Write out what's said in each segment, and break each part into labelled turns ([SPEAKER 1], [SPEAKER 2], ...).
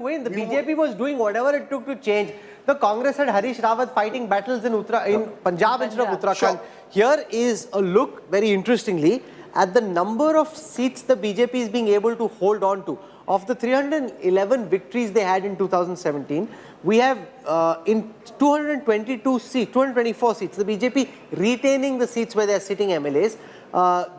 [SPEAKER 1] win. The BJP was doing whatever it took to change. The Congress had Harish Rawat fighting battles in Punjab instead of Uttarakhand. Sure. Here is a look, very interestingly, at the number of seats the BJP is being able to hold on to. Of the 311 victories they had in 2017, we have in 224 seats, the BJP retaining the seats where they are sitting MLAs.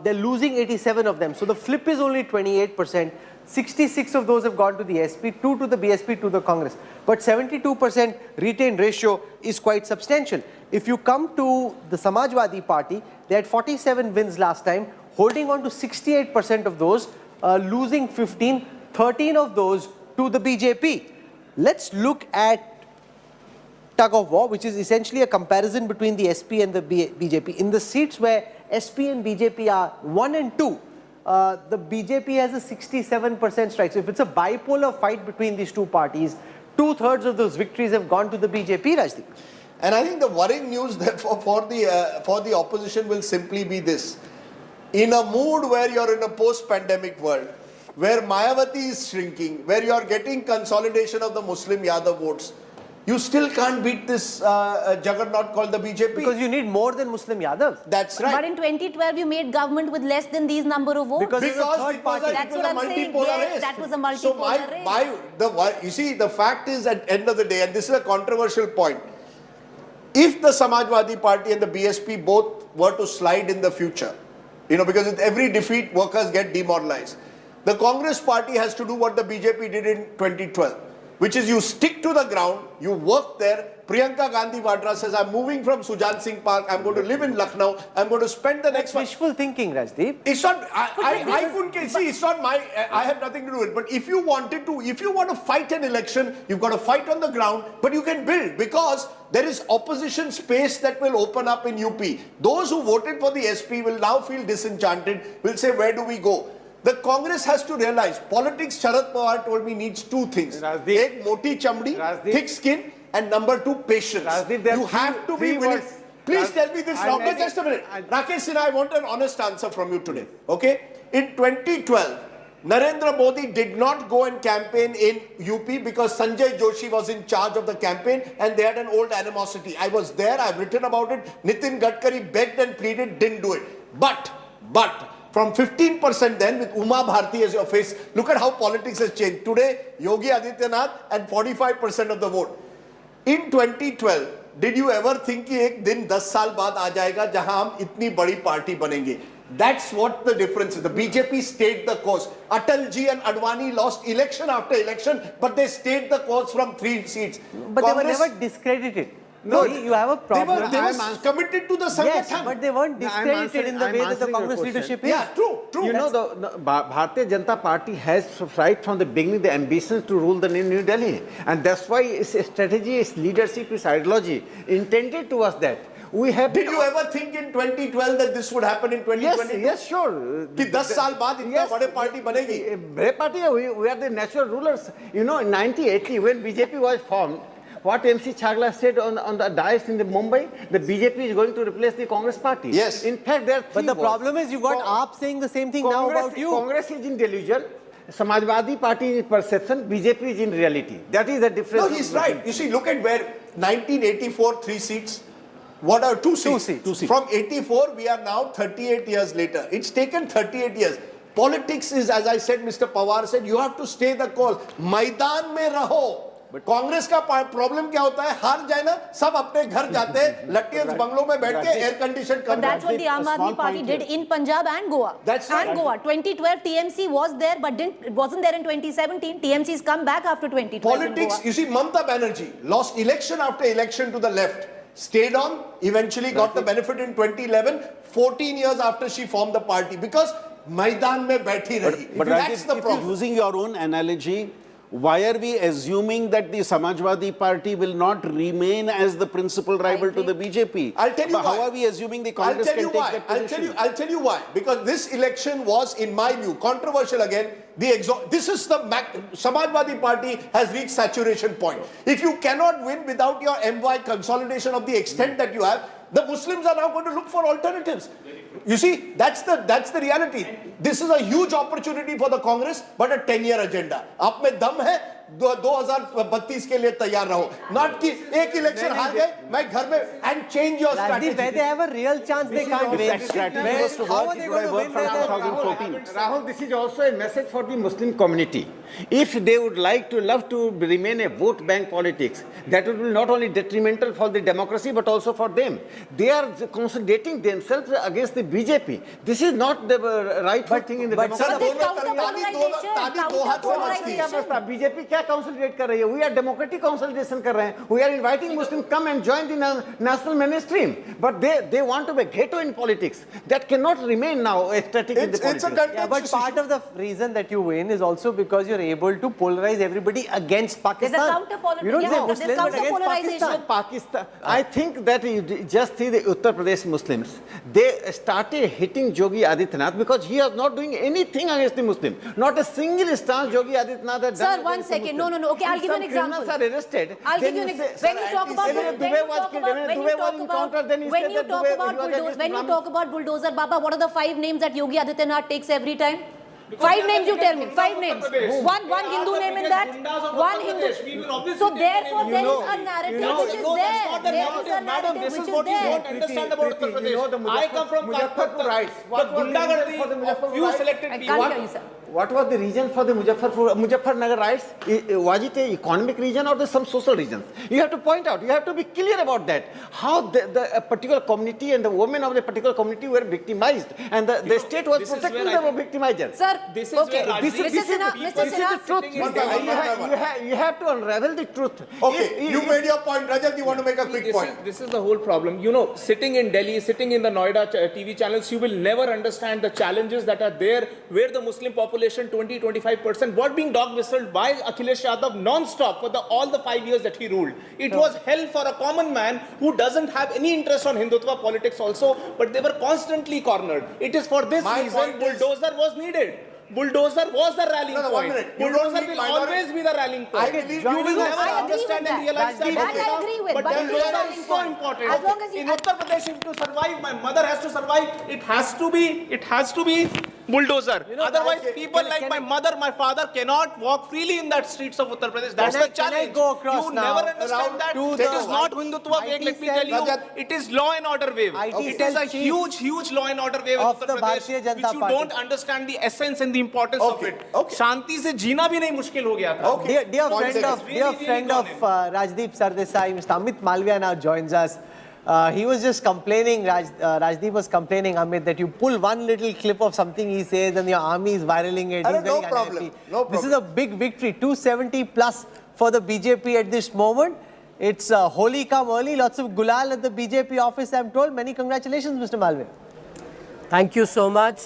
[SPEAKER 1] They're losing 87 of them. So the flip is only 28%. 66 of those have gone to the SP, 2 to the BSP, 2 to the Congress. But 72% retained ratio is quite substantial. If you come to the Samajwadi Party, they had 47 wins last time, holding on to 68% of those, losing 15, 13 of those to the BJP. Let's look at tug of war, which is essentially a comparison between the SP and the BJP. In the seats where SP and BJP are 1 and 2, the BJP has a 67% strike. So if it's a bipolar fight between these two parties, 2/3 of those victories have gone to the BJP, Rajdeep.
[SPEAKER 2] And I think the worrying news that for the opposition will simply be this. In a mood where you're in a post-pandemic world, where Mayawati is shrinking, where you're getting consolidation of the Muslim Yadav votes, you still can't beat this juggernaut called the BJP.
[SPEAKER 1] Because you need more than Muslim Yadavs.
[SPEAKER 2] That's right.
[SPEAKER 3] But in 2012, you made government with less than these number of votes.
[SPEAKER 1] Because third party.
[SPEAKER 3] That's what I'm saying. Yes, that was a multipolar race.
[SPEAKER 2] You see, the fact is at the end of the day, and this is a controversial point, if the Samajwadi Party and the BSP both were to slide in the future, because with every defeat, workers get demoralized. The Congress Party has to do what the BJP did in 2012. Which is you stick to the ground, you work there. Priyanka Gandhi Vadra says, I'm moving from Sujan Singh Park, I'm going to live in Lucknow, I'm going to spend the next...
[SPEAKER 1] wishful thinking, Rajdeep.
[SPEAKER 2] It's not, I couldn't see, it's not my, I have nothing to do with it. But if you want to fight an election, you've got to fight on the ground, but you can build because there is opposition space that will open up in UP. Those who voted for the SP will now feel disenchanted, will say, where do we go? The Congress has to realize, politics, Sharad Pawar told me, needs two things. Ek moti chamdi, thick skin, and number two, patience. You have to be willing. Please tell me this now. Just a minute. Rakesh Sinha, I want an honest answer from you today. Okay? In 2012, Narendra Modi did not go and campaign in UP because Sanjay Joshi was in charge of the campaign and they had an old animosity. I was there, I've written about it. Nitin Gadkari begged and pleaded, didn't do it. But, from 15% then with Uma Bharti as your face, look at how politics has changed. Today, Yogi Adityanath and 45% of the vote. In 2012, did you ever think कि एक दिन 10 साल बाद आ जाएगा जहां हम इतनी बड़ी पार्टी बनेंगे? That's what the difference is. The BJP stayed the course. Atalji and Advani lost election after election, but they stayed the course from 3 seats.
[SPEAKER 1] But they were never discredited. No, you have a problem.
[SPEAKER 2] They were committed to the Sangathan.
[SPEAKER 1] Yes, but they weren't discredited in the way that the Congress leadership is.
[SPEAKER 2] Yeah, true.
[SPEAKER 4] The Bharatiya Janata Party has right from the beginning the ambitions to rule the New Delhi. And that's why its strategy, its leadership, its ideology intended towards that.
[SPEAKER 2] Did you ever think in 2012 that this would happen in 2022?
[SPEAKER 4] Yes, sure.
[SPEAKER 2] कि 10 साल बाद इतना बड़े party बनेगी?
[SPEAKER 4] बड़े party, we are the natural rulers. In 1980, when BJP was formed, what MC Chagla said on the dais in Mumbai, the BJP is going to replace the Congress Party.
[SPEAKER 2] Yes.
[SPEAKER 4] In fact, there are 3
[SPEAKER 1] But the problem is you've got AAP saying the same thing now about you.
[SPEAKER 4] Congress is in delusion. Samajwadi Party is in perception. BJP is in reality. That is the difference.
[SPEAKER 2] No, he's right. You see, look at where 1984, 3 seats. What are 2 seats?
[SPEAKER 1] 2 seats.
[SPEAKER 2] From 84, we are now 38 years later. It's taken 38 years. Politics is, as I said, Mr. Pawar said, you have to stay the course. Maidan mein raho. Congress का problem क्या होता है हार जाए ना सब अपने घर जाते हैं लट्टियंस बंगलों में बैठ के एयर कंडीशन कर
[SPEAKER 3] That's what the Aam Aadmi Party did in Punjab and Goa.
[SPEAKER 2] That's right.
[SPEAKER 3] Goa 2012 TMC was there but wasn't there in 2017. TMC's come back after 2012.
[SPEAKER 2] Politics, you see, Mamata Banerjee lost election after election to the left, stayed on, eventually got the benefit in 2011, 14 years after she formed the party because Maidan mein baithi rahi.
[SPEAKER 5] But
[SPEAKER 2] that's the problem.
[SPEAKER 5] Using your own analogy, why are we assuming that the Samajwadi Party will not remain as the principal rival to the BJP?
[SPEAKER 2] I'll tell you why.
[SPEAKER 5] How are we assuming the Congress can take that position?
[SPEAKER 2] I'll tell you why. Because this election was, in my view, controversial again. This is the Samajwadi Party has reached saturation point. If you cannot win without your MY consolidation of the extent that you have, the Muslims are now going to look for alternatives. You see, that's the reality. This is a huge opportunity for the Congress, but a 10-year agenda. आप में दम है, 2032 के लिए तैयार रहो, not कि एक इलेक्शन हार गए मैं घर में, and change your strategy.
[SPEAKER 1] Where they have a real chance, they can't win.
[SPEAKER 4] Strategy was to
[SPEAKER 1] How are
[SPEAKER 4] work,
[SPEAKER 1] they
[SPEAKER 4] it
[SPEAKER 1] going to
[SPEAKER 4] would
[SPEAKER 1] win?
[SPEAKER 4] work from 2014. Rahul, this is also a message for the Muslim community. If they would love to remain a vote bank politics, that would be not only detrimental for the democracy but also for them. They are consolidating themselves against the BJP. This is not the right thing in the democracy.
[SPEAKER 2] Sir दोनों दो हाथ से लगती है.
[SPEAKER 4] BJP क्या consolidate कर रही है? We are democratic consolidation कर रहे हैं. We are inviting Muslims come and join the national mainstream. But they want to be ghetto in politics. That cannot remain now static in the politics.
[SPEAKER 2] It's a contentious
[SPEAKER 1] But part of the reason that you win is also because you're able to polarize everybody against Pakistan.
[SPEAKER 3] There's a counter-polarization.
[SPEAKER 1] You don't say
[SPEAKER 3] Yeah,
[SPEAKER 1] Muslims,
[SPEAKER 3] there's
[SPEAKER 1] but against
[SPEAKER 3] counter-polarization.
[SPEAKER 1] Pakistan.
[SPEAKER 4] I think that you just see the Uttar Pradesh Muslims, they started hitting Yogi Adityanath because he was not doing anything against the Muslim. Not a single stance Yogi Adityanath had done.
[SPEAKER 3] Sir, one second. No. Okay, I'll give you an example.
[SPEAKER 4] Criminals are arrested.
[SPEAKER 3] I'll give you an example. When you talk about bulldozer, Baba, what are the 5 names that Yogi Adityanath takes every time? 5 names, you tell me. 5 names. One Hindu name in that. One Hindu. So therefore, there is a narrative which is there. There is a
[SPEAKER 6] Madam,
[SPEAKER 3] narrative
[SPEAKER 6] this
[SPEAKER 3] which
[SPEAKER 6] is
[SPEAKER 3] is
[SPEAKER 6] what you don't
[SPEAKER 3] there.
[SPEAKER 6] understand about Uttar Pradesh. I come from
[SPEAKER 4] Muzaffarpur riots.
[SPEAKER 6] the Gundagardi of few selected
[SPEAKER 3] I
[SPEAKER 6] people.
[SPEAKER 3] can't hear you, sir.
[SPEAKER 4] What was the reason for the Muzaffarnagar riots? Was it an economic reason or some social reasons? You have to point out. You have to be clear about that. How a particular community and the women of the particular community were victimized, and the state was protecting the victimizers.
[SPEAKER 3] Sir,
[SPEAKER 6] This is
[SPEAKER 3] okay.
[SPEAKER 6] where
[SPEAKER 4] This is the truth. You have to unravel the truth.
[SPEAKER 2] Okay, you made your point. Rajat, you want to make a quick point?
[SPEAKER 6] This is the whole problem. You know, sitting in Delhi, sitting in the Noida TV channels, you will never understand the challenges that are there where the Muslim population 20-25% were being dog whistled by Akhilesh Yadav non-stop for all the 5 years that he ruled. It was hell for a common man who doesn't have any interest on Hindutva politics also, but they were constantly cornered. It is for this
[SPEAKER 2] My
[SPEAKER 6] reason
[SPEAKER 2] point is-
[SPEAKER 6] bulldozer was needed. Bulldozer was the rallying
[SPEAKER 2] No, 1
[SPEAKER 6] point.
[SPEAKER 2] minute. You don't
[SPEAKER 6] Bulldozer
[SPEAKER 2] need
[SPEAKER 6] will
[SPEAKER 2] minority-
[SPEAKER 6] always be the rallying point.
[SPEAKER 2] I believe-
[SPEAKER 6] You will
[SPEAKER 2] I
[SPEAKER 6] never
[SPEAKER 3] agree
[SPEAKER 6] understand
[SPEAKER 3] with
[SPEAKER 6] and realize
[SPEAKER 3] that.
[SPEAKER 6] that.
[SPEAKER 3] That I agree with,
[SPEAKER 6] But
[SPEAKER 3] but
[SPEAKER 6] then
[SPEAKER 3] it is
[SPEAKER 6] bulldozer
[SPEAKER 3] rallying
[SPEAKER 6] is so
[SPEAKER 3] point.
[SPEAKER 6] important.
[SPEAKER 3] As long as you-
[SPEAKER 6] In Uttar Pradesh, if to survive, my mother has to survive, it has to be bulldozer. Otherwise, people like my mother, my father cannot walk freely in that streets of Uttar Pradesh. That's the
[SPEAKER 1] Can I
[SPEAKER 6] challenge.
[SPEAKER 1] go across
[SPEAKER 6] You
[SPEAKER 1] now
[SPEAKER 6] never understand that.
[SPEAKER 1] to
[SPEAKER 6] It
[SPEAKER 1] the
[SPEAKER 6] is not Hindutva
[SPEAKER 1] IT
[SPEAKER 6] wave, let me
[SPEAKER 1] cell-
[SPEAKER 6] tell you.
[SPEAKER 2] Rajat.
[SPEAKER 6] It is law and order wave.
[SPEAKER 1] IT
[SPEAKER 6] It is
[SPEAKER 1] cell
[SPEAKER 6] a
[SPEAKER 1] chief
[SPEAKER 6] huge law and order wave in
[SPEAKER 1] of
[SPEAKER 6] Uttar
[SPEAKER 1] the
[SPEAKER 6] Pradesh,
[SPEAKER 1] Bharatiya Janata
[SPEAKER 6] which you
[SPEAKER 1] Party.
[SPEAKER 6] don't understand the essence and the importance of
[SPEAKER 2] Okay,
[SPEAKER 6] it.
[SPEAKER 2] okay.
[SPEAKER 6] शांति से जीना भी नहीं मुश्किल हो गया था.
[SPEAKER 2] Okay.
[SPEAKER 1] Dear
[SPEAKER 2] Point
[SPEAKER 1] friend
[SPEAKER 2] taken.
[SPEAKER 1] of,
[SPEAKER 6] Really gone in.
[SPEAKER 1] Rajdeep Sardesai, Mr. Amit Malviya now joins us. He was just complaining, Rajdeep was complaining, Amit, that you pull one little clip of something he says and your army is viraling it. He's
[SPEAKER 2] No
[SPEAKER 1] very
[SPEAKER 2] problem,
[SPEAKER 1] unhappy.
[SPEAKER 2] no
[SPEAKER 1] This is
[SPEAKER 2] problem.
[SPEAKER 1] a big victory, 270 plus for the BJP at this moment. It's holy come early, lots of gulal at the BJP office, I'm told. Many congratulations, Mr. Malviya.
[SPEAKER 7] Thank you so much.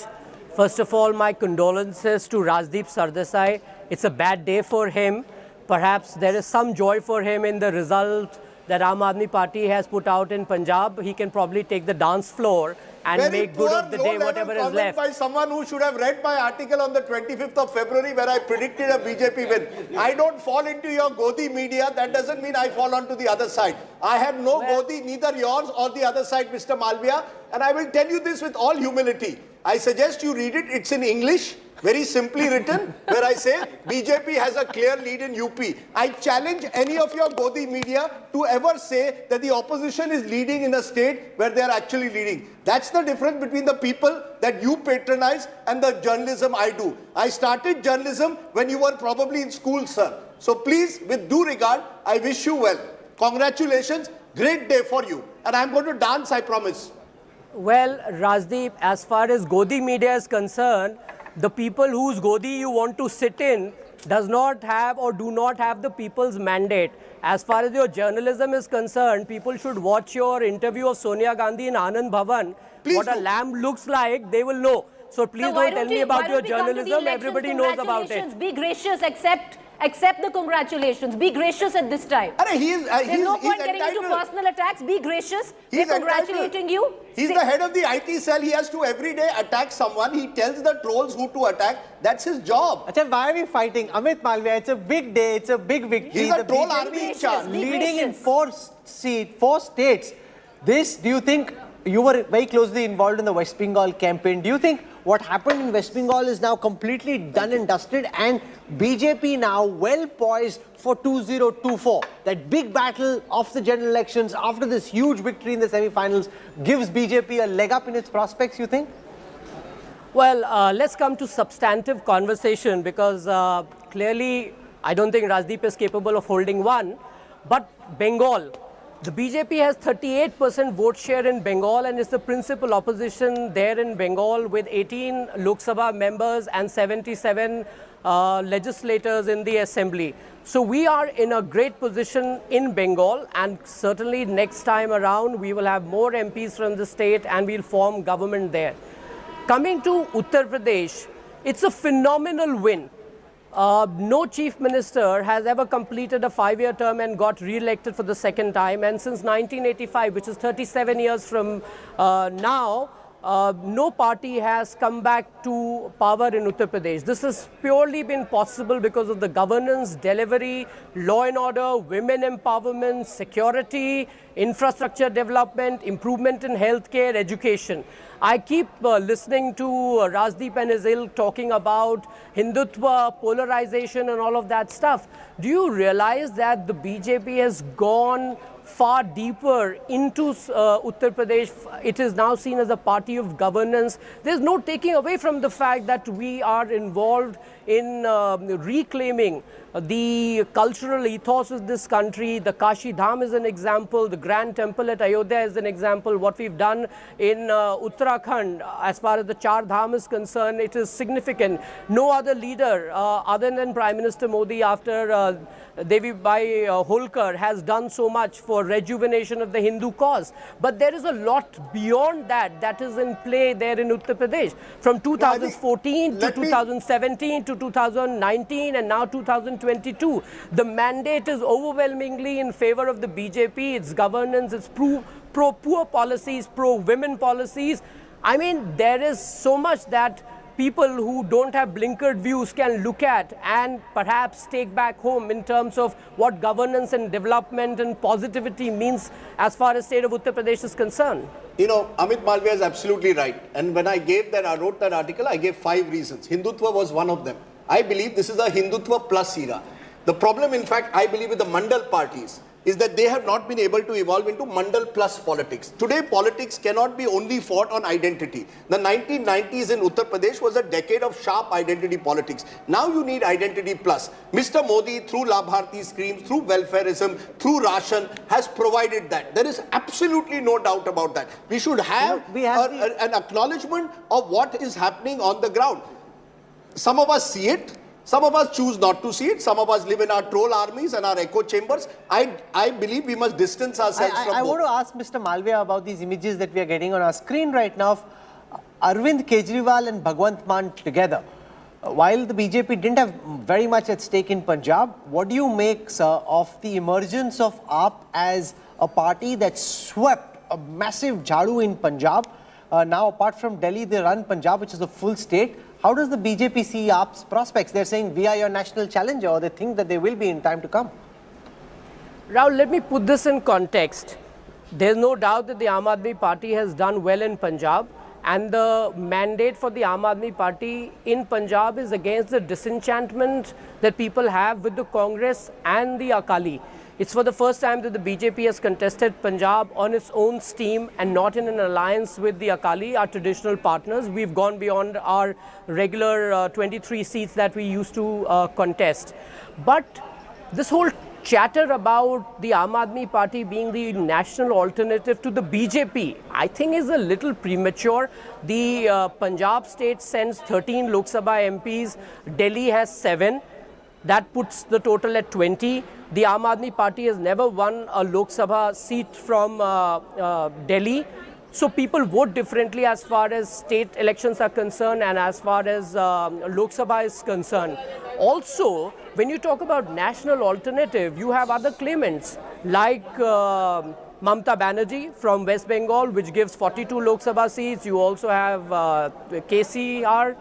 [SPEAKER 7] First of all, my condolences to Rajdeep Sardesai. It's a bad day for him. Perhaps there is some joy for him in the result that Aam Aadmi Party has put out in Punjab. He can probably take the dance floor and
[SPEAKER 2] Very
[SPEAKER 7] make good
[SPEAKER 2] poor,
[SPEAKER 7] of the day
[SPEAKER 2] low-level
[SPEAKER 7] whatever is
[SPEAKER 2] comment
[SPEAKER 7] left.
[SPEAKER 2] by someone who should have read my article on the 25th of February where I predicted a BJP win. I don't fall into your Godi media. That doesn't mean I fall onto the other side. I have no Godi, neither yours or the other side, Mr. Malviya. And I will tell you this with all humility. I suggest you read it. It's in English, very simply written, where I say BJP has a clear lead in UP. I challenge any of your Godi media to ever say that the opposition is leading in a state where they are actually leading. That's the difference between the people that you patronize and the journalism I do. I started journalism when you were probably in school, sir. So please, with due regard, I wish you well. Congratulations. Great day for you. And I'm going to dance, I promise.
[SPEAKER 7] Well, Rajdeep, as far as Godi media is concerned, the people whose Godi you want to sit in does not have or do not have the people's mandate. As far as your journalism is concerned, people should watch your interview of Sonia Gandhi in Anand Bhavan.
[SPEAKER 2] Please
[SPEAKER 7] What a
[SPEAKER 2] do.
[SPEAKER 7] lamb looks like, they will know. So please
[SPEAKER 3] why
[SPEAKER 7] don't tell me
[SPEAKER 3] why
[SPEAKER 7] about your
[SPEAKER 3] don't we come to the
[SPEAKER 7] journalism.
[SPEAKER 3] elections?
[SPEAKER 7] Everybody knows about it.
[SPEAKER 3] Congratulations. Be gracious, accept the congratulations. Be gracious at this time. There's no point getting into personal attacks. Be gracious. They're
[SPEAKER 2] He's
[SPEAKER 3] congratulating you.
[SPEAKER 2] He's the head of the IT cell. He has to every day attack someone. He tells the trolls who to attack. That's his job.
[SPEAKER 1] Achha, why are we fighting? Amit Malviya, it's a big day, it's a big victory.
[SPEAKER 2] He's a
[SPEAKER 1] The
[SPEAKER 2] troll
[SPEAKER 1] BJP
[SPEAKER 2] army in charge.
[SPEAKER 3] Be
[SPEAKER 1] leading in
[SPEAKER 3] gracious.
[SPEAKER 1] four states. This, do you think, you were very closely involved in the West Bengal campaign. Do you think what happened in West Bengal is now completely done and dusted, and BJP now well poised for 2024? That big battle of the general elections after this huge victory in the semi-finals gives BJP a leg up in its prospects, you think?
[SPEAKER 7] Well, let's come to substantive conversation, because clearly I don't think Rajdeep is capable of holding one. But Bengal, the BJP has 38% vote share in Bengal and is the principal opposition there in Bengal, with 18 Lok Sabha members and 77 legislators in the assembly. So we are in a great position in Bengal, and certainly next time around we will have more MPs from the state and we'll form government there. Coming to Uttar Pradesh, it's a phenomenal win. No chief minister has ever completed a 5-year term and got re-elected for the second time. And since 1985, which is 37 years from now, no party has come back to power in Uttar Pradesh. This has purely been possible because of the governance, delivery, law and order, women empowerment, security, infrastructure development, improvement in healthcare, education. I keep listening to Rajdeep and his ilk talking about Hindutva, polarization and all of that stuff. Do you realize that the BJP has gone far deeper into Uttar Pradesh? It is now seen as a party of governance. There's no taking away from the fact that we are involved in reclaiming the cultural ethos of this country. The Kashi Dham is an example. The Grand Temple at Ayodhya is an example. What we've done in Uttarakhand, as far as the Char Dham is concerned, it is significant. No other leader other than Prime Minister Modi, after Devi Bai Holkar, has done so much for rejuvenation of the Hindu cause. But there is a lot beyond that that is in play there in Uttar Pradesh. From 2014 to 2017 to 2019 and now 2022, the mandate is overwhelmingly in favor of the BJP, its governance, its pro-poor policies, pro-women policies. I mean, there is so much that people who don't have blinkered views can look at and perhaps take back home in terms of what governance and development and positivity means as far as state of Uttar Pradesh is concerned.
[SPEAKER 2] You know, Amit Malviya is absolutely right. And when I wrote that article, I gave 5 reasons. Hindutva was one of them. I believe this is a Hindutva plus era. The problem, in fact, I believe with the Mandal parties is that they have not been able to evolve into Mandal plus politics. Today, politics cannot be only fought on identity. The 1990s in Uttar Pradesh was a decade of sharp identity politics. Now you need identity plus. Mr. Modi, through Labharti schemes, through welfareism, through ration, has provided that. There is absolutely no doubt about that. We should have, an acknowledgement of what is happening on the ground. Some of us see it. Some of us choose not to see it. Some of us live in our troll armies and our echo chambers. I believe we must distance ourselves from both.
[SPEAKER 1] I want to ask Mr. Malviya about these images that we are getting on our screen right now of Arvind Kejriwal and Bhagwant Mann together. While the BJP didn't have very much at stake in Punjab, what do you make, sir, of the emergence of AAP as a party that swept a massive jhadu in Punjab? Now, apart from Delhi, they run Punjab, which is a full state. How does the BJP see AAP's prospects? They're saying we are your national challenger, or they think that they will be in time to come.
[SPEAKER 7] Rahul, let me put this in context. There's no doubt that the Aam Aadmi Party has done well in Punjab, and the mandate for the Aam Aadmi Party in Punjab is against the disenchantment that people have with the Congress and the Akali. It's for the first time that the BJP has contested Punjab on its own steam and not in an alliance with the Akali, our traditional partners. We've gone beyond our regular 23 seats that we used to contest. But this whole chatter about the Aam Aadmi Party being the national alternative to the BJP, I think is a little premature. The Punjab state sends 13 Lok Sabha MPs, Delhi has 7. That puts the total at 20. The Aam Aadmi Party has never won a Lok Sabha seat from Delhi. So people vote differently as far as state elections are concerned and as far as Lok Sabha is concerned. Also, when you talk about national alternative, you have other claimants like Mamata Banerjee from West Bengal, which gives 42 Lok Sabha seats. You also have KCR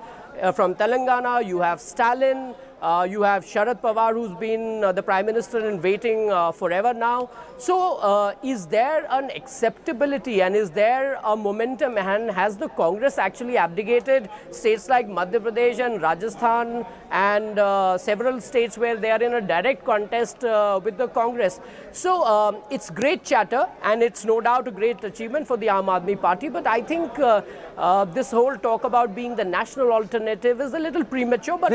[SPEAKER 7] from Telangana. You have Stalin You have Sharad Pawar, who's been the Prime Minister in waiting forever now. So is there an acceptability and is there a momentum, and has the Congress actually abdicated states like Madhya Pradesh and Rajasthan and several states where they are in a direct contest with the Congress? So it's great chatter and it's no doubt a great achievement for the Aam Aadmi Party, but I think this whole talk about being the national alternative is a little premature, but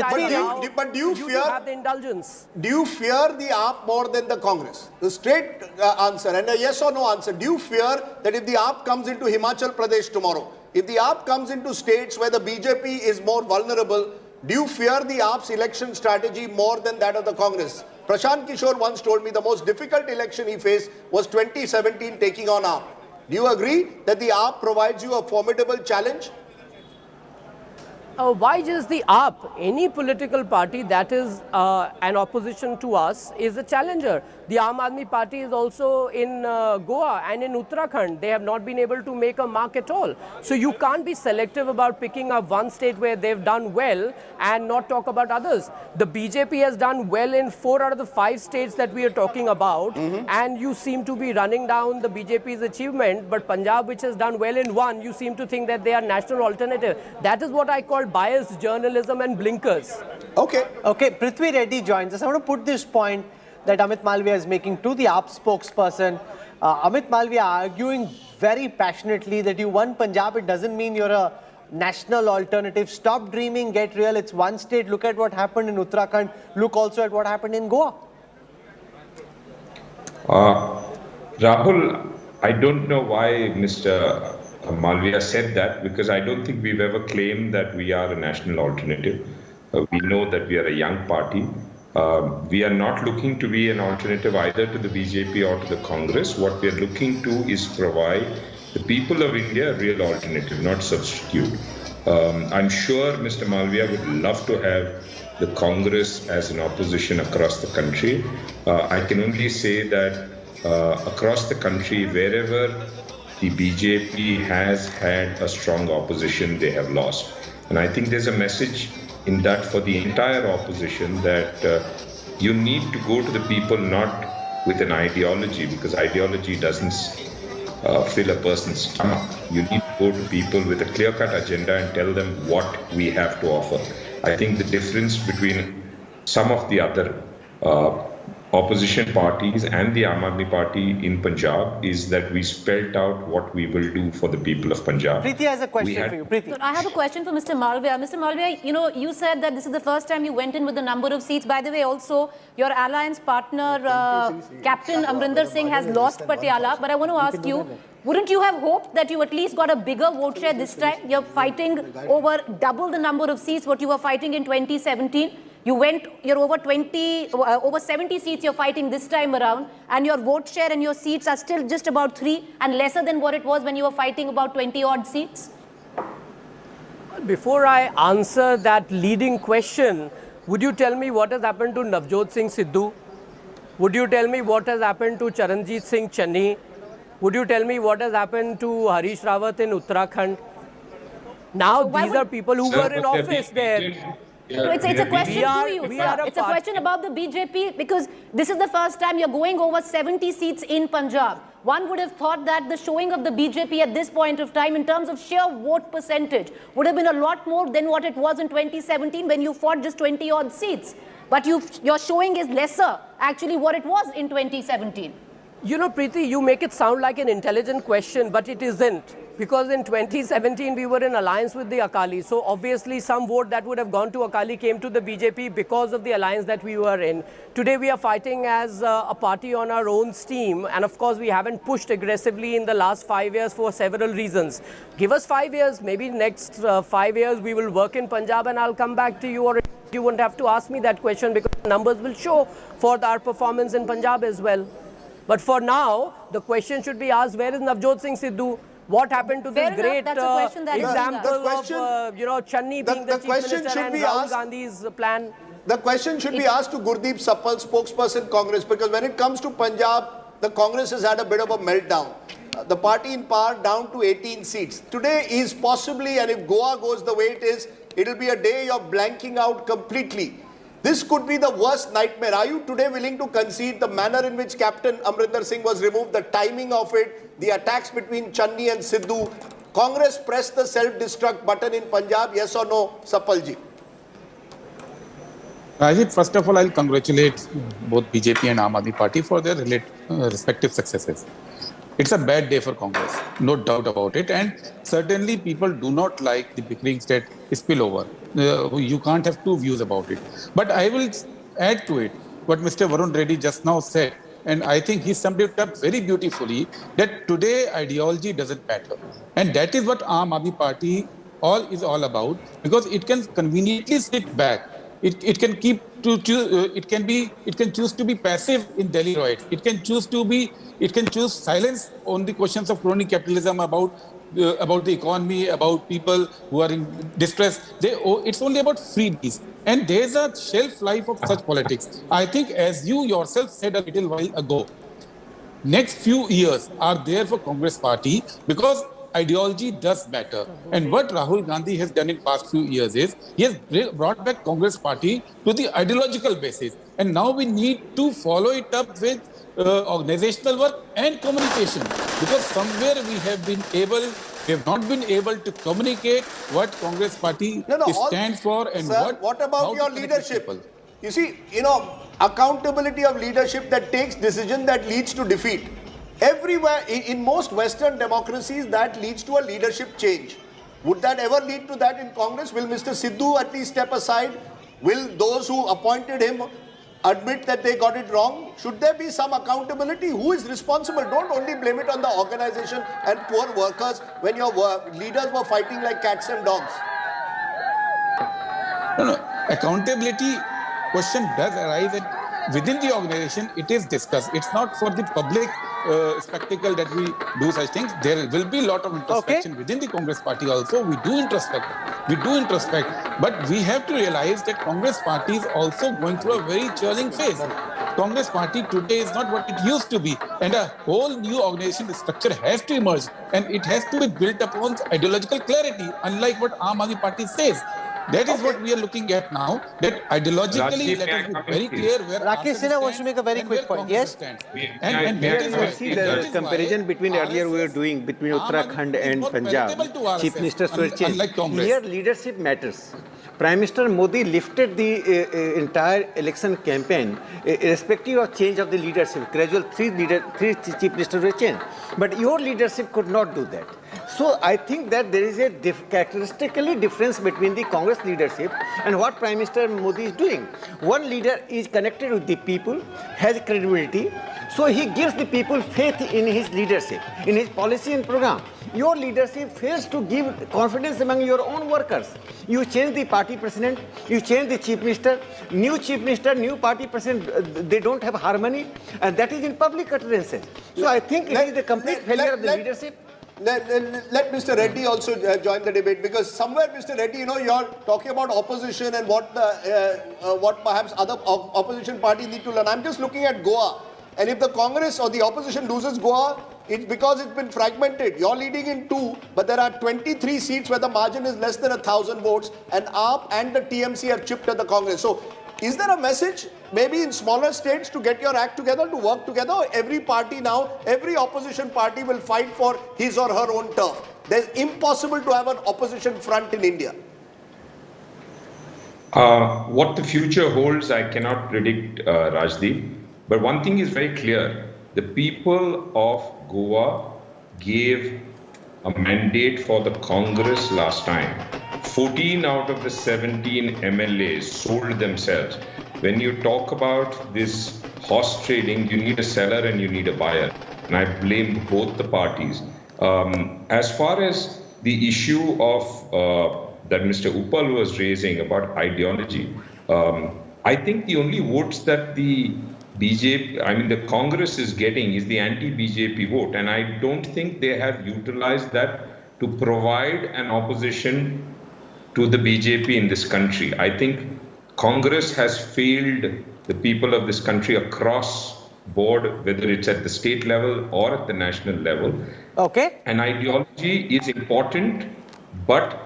[SPEAKER 2] do you fear,
[SPEAKER 7] have the indulgence.
[SPEAKER 2] Do you fear the AAP more than the Congress? The straight answer and a yes or no answer. Do you fear that if the AAP comes into Himachal Pradesh tomorrow, if the AAP comes into states where the BJP is more vulnerable, do you fear the AAP's election strategy more than that of the Congress? Prashant Kishore once told me the most difficult election he faced was 2017 taking on AAP. Do you agree that the AAP provides you a formidable challenge?
[SPEAKER 7] Why just the AAP? Any political party that is an opposition to us is a challenger. The Aam Aadmi Party is also in Goa and in Uttarakhand. They have not been able to make a mark at all. So you can't be selective about picking up one state where they've done well and not talk about others. The BJP has done well in 4 out of the 5 states that we are talking about, and you seem to be running down the BJP's achievement, but Punjab, which has done well in 1, you seem to think that they are national alternative. That is what I call biased journalism and blinkers.
[SPEAKER 2] Okay.
[SPEAKER 1] Okay, Prithvi Reddy joins us. I want to put this point that Amit Malviya is making to the AAP spokesperson. Amit Malviya arguing very passionately that you won Punjab, it doesn't mean you're a national alternative. Stop dreaming, get real. It's one state. Look at what happened in Uttarakhand. Look also at what happened in Goa.
[SPEAKER 8] Rahul, I don't know why Mr. Malviya said that, because I don't think we've ever claimed that we are a national alternative. We know that we are a young party. We are not looking to be an alternative either to the BJP or to the Congress. What we are looking to is provide the people of India a real alternative, not substitute. I'm sure Mr. Malviya would love to have the Congress as an opposition across the country. I can only say that across the country, wherever the BJP has had a strong opposition, they have lost. And I think there's a message in that for the entire opposition that you need to go to the people not with an ideology, because ideology doesn't fill a person's stomach. You need to go to people with a clear-cut agenda and tell them what we have to offer. I think the difference between some of the other opposition parties and the Aam Aadmi Party in Punjab is that we spelled out what we will do for the people of Punjab.
[SPEAKER 1] Preeti has a question for you. Preeti.
[SPEAKER 3] So I have a question for Mr. Malviya. Mr. Malviya, you know, you said that this is the first time you went in with the number of seats. By the way, also, your alliance partner, Captain Amrinder Singh, has lost Patiala. But I want to ask you, wouldn't you have hoped that you at least got a bigger vote share this time? You're fighting over double the number of seats what you were fighting in 2017. You're over 70 seats you're fighting this time around, and your vote share and your seats are still just about 3 and lesser than what it was when you were fighting about 20 odd seats.
[SPEAKER 7] Before I answer that leading question, would you tell me what has happened to Navjot Singh Sidhu? Would you tell me what has happened to Charanjit Singh Channi? Would you tell me what has happened to Harish Rawat in Uttarakhand? Now these are people who were in office there.
[SPEAKER 3] No, it's a question to you, sir. It's a question about the BJP, because this is the first time you're going over 70 seats in Punjab. One would have thought that the showing of the BJP at this point of time in terms of sheer vote percentage would have been a lot more than what it was in 2017 when you fought just 20 odd seats. But your showing is lesser actually what it was in 2017.
[SPEAKER 7] You know, Preeti, you make it sound like an intelligent question, but it isn't. Because in 2017, we were in alliance with the Akali. So obviously, some vote that would have gone to Akali came to the BJP because of the alliance that we were in. Today, we are fighting as a party on our own steam. And of course, we haven't pushed aggressively in the last 5 years for several reasons. Give us 5 years, maybe next 5 years, we will work in Punjab and I'll come back to you. Or you won't have to ask me that question because numbers will show for our performance in Punjab as well. But for now, the question should be asked, where is Navjot Singh Sidhu? What happened to this great example of, Channi being the chief minister and Rahul Gandhi's plan?
[SPEAKER 2] The question should be asked to Gurdeep Sappal, spokesperson Congress, because when it comes to Punjab, the Congress has had a bit of a meltdown. The party in power down to 18 seats. Today is possibly, and if Goa goes the way it is, it'll be a day you're blanking out completely. This could be the worst nightmare. Are you today willing to concede the manner in which Captain Amrinder Singh was removed, the timing of it, the attacks between Channi and Sidhu? Congress pressed the self-destruct button in Punjab, yes or no, Sapalji?
[SPEAKER 9] Rajiv, first of all, I'll congratulate both BJP and Aam Aadmi Party for their respective successes. It's a bad day for Congress, no doubt about it. And certainly people do not like the bickering state spillover. You can't have two views about it. But I will add to it what Mr. Varun Reddy just now said. And I think he summed it up very beautifully, that today ideology doesn't matter. And that is what Aam Aadmi Party is all about, because it can conveniently sit back. It can choose to be passive in Delhi riots. It can choose silence on the questions of crony capitalism, about the economy, about people who are in distress. It's only about freebies. And there's a shelf life of such politics. I think, as you yourself said a little while ago, next few years are there for Congress Party, because ideology does matter. And what Rahul Gandhi has done in past few years is he has brought back Congress Party to the ideological basis. And now we need to follow it up with organizational work and communication, because somewhere we have not been able to communicate what Congress Party stands for and
[SPEAKER 2] sir, what about your leadership? You see, accountability of leadership that takes decision that leads to defeat. Everywhere, in most Western democracies, that leads to a leadership change. Would that ever lead to that in Congress? Will Mr. Sidhu at least step aside? Will those who appointed him admit that they got it wrong? Should there be some accountability? Who is responsible? Don't only blame it on the organization and poor workers when your leaders were fighting like cats and dogs.
[SPEAKER 9] No. Accountability question does arise, and within the organization it is discussed. It's not for the public spectacle that we do such things. There will be a lot of introspection within the Congress Party also. We do introspect. But we have to realize that Congress Party is also going through a very churning phase. Congress Party today is not what it used to be. And a whole new organization structure has to emerge. And it has to be built upon ideological clarity, unlike what Aam Aadmi Party says. That is what we are looking at now, that ideologically, let us be very clear where
[SPEAKER 1] Rakesh Sinha wants to make a very quick point. Yes?
[SPEAKER 4] And that is why, see the comparison between earlier we were doing between Uttarakhand and Punjab. Chief Ministers were changed. Here leadership matters. Prime Minister Modi lifted the entire election campaign, irrespective of change of the leadership. Gradual three chief ministers were changed. But your leadership could not do that. So I think that there is a characteristically difference between the Congress leadership and what Prime Minister Modi is doing. One leader is connected with the people, has credibility, so he gives the people faith in his leadership, in his policy and program. Your leadership fails to give confidence among your own workers. You change the party president, you change the chief minister, new party president, they don't have harmony, and that is in public utterances. So I think it is the complete failure of the leadership.
[SPEAKER 2] Let Mr. Reddy also join the debate, because somewhere, Mr. Reddy, you're talking about opposition and what perhaps other opposition parties need to learn. I'm just looking at Goa, and if the Congress or the opposition loses Goa, it's because it's been fragmented. You're leading in 2, but there are 23 seats where the margin is less than 1,000 votes, and AAP and the TMC have chipped at the Congress. So is there a message, maybe in smaller states, to get your act together, to work together? Or every party now, every opposition party will fight for his or her own turf? It's impossible to have an opposition front in India.
[SPEAKER 8] What the future holds, I cannot predict, Rajdeep. But one thing is very clear. The people of Goa gave a mandate for the Congress last time. 14 out of the 17 MLAs sold themselves. When you talk about this horse trading, you need a seller and you need a buyer. And I blame both the parties. As far as the issue of that Mr. Uppal was raising about ideology, I think the only votes that the the Congress is getting is the anti-BJP vote. And I don't think they have utilized that to provide an opposition to the BJP in this country. I think Congress has failed the people of this country across board, whether it's at the state level or at the national level.
[SPEAKER 1] Okay.
[SPEAKER 8] And ideology is important, but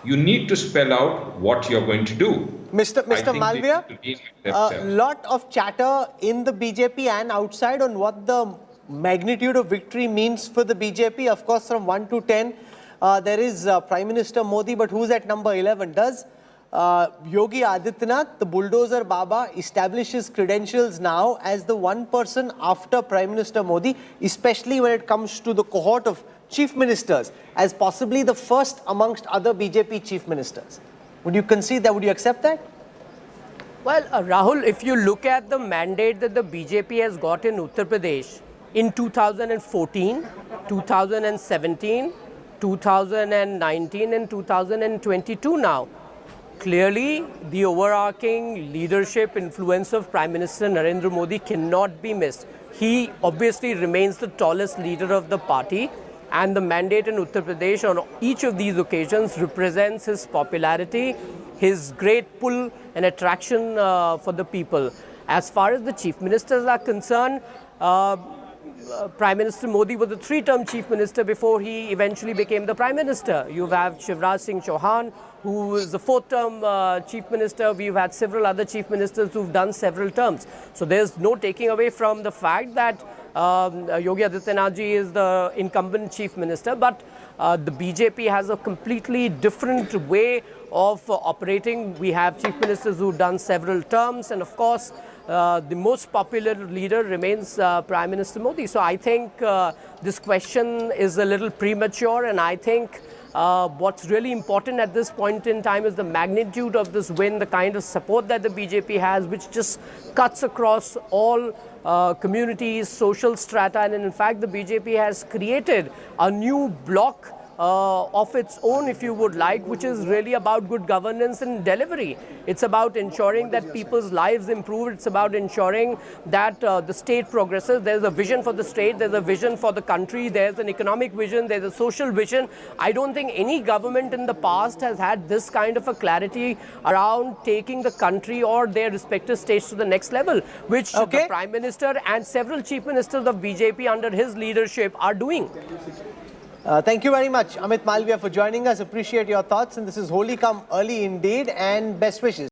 [SPEAKER 8] you need to spell out what you're going to do.
[SPEAKER 1] Mr.
[SPEAKER 8] I think
[SPEAKER 1] Malviya,
[SPEAKER 8] they need to take that step.
[SPEAKER 1] lot of chatter in the BJP and outside on what the magnitude of victory means for the BJP. Of course, from 1 to 10, there is Prime Minister Modi, but who's at number 11? Does Yogi Adityanath, the bulldozer Baba, establish his credentials now as the one person after Prime Minister Modi, especially when it comes to the cohort of chief ministers, as possibly the first amongst other BJP chief ministers? Would you concede that? Would you accept that?
[SPEAKER 7] Well, Rahul, if you look at the mandate that the BJP has got in Uttar Pradesh in 2014, 2017, 2019 and 2022 now, clearly the overarching leadership influence of Prime Minister Narendra Modi cannot be missed. He obviously remains the tallest leader of the party, and the mandate in Uttar Pradesh on each of these occasions represents his popularity, his great pull and attraction for the people. As far as the chief ministers are concerned, Prime Minister Modi was a 3-term chief minister before he eventually became the prime minister. You have Shivraj Singh Chauhan, who is the 4th-term chief minister. We've had several other chief ministers who've done several terms. So there's no taking away from the fact that Yogi Adityanath ji is the incumbent chief minister, but the BJP has a completely different way of operating. We have chief ministers who've done several terms, and of course, the most popular leader remains Prime Minister Modi. So I think this question is a little premature, and I think what's really important at this point in time is the magnitude of this win, the kind of support that the BJP has, which just cuts across all communities, social strata, and in fact the BJP has created a new bloc of its own, if you would like, which is really about good governance and delivery. It's about ensuring that people's lives improve. It's about ensuring that the state progresses. There's a vision for the state. There's a vision for the country. There's an economic vision. There's a social vision. I don't think any government in the past has had this kind of a clarity around taking the country or their respective states to the next level, which the Prime Minister and several chief ministers of BJP under his leadership are doing.
[SPEAKER 1] Thank you very much, Amit Malviya, for joining us. Appreciate your thoughts. And this is Holi come early indeed, and best wishes.